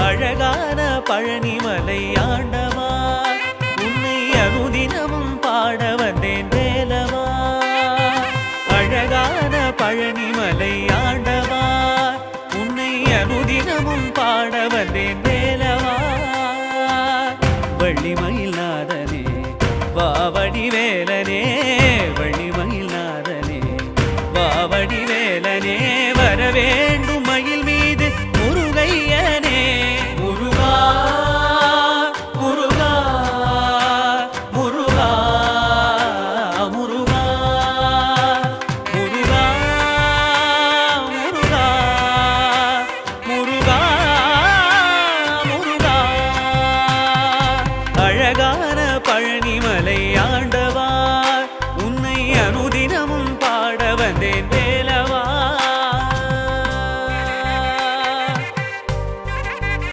அழகான பழனிமலை ஆண்டவா உன்னை அனுதினமும் பாட வந்தேன் வேலவா. அழகான பழனிமலை ஆண்டவா உன்னை அனுதினமும் பாட வந்தேன் வேலவா.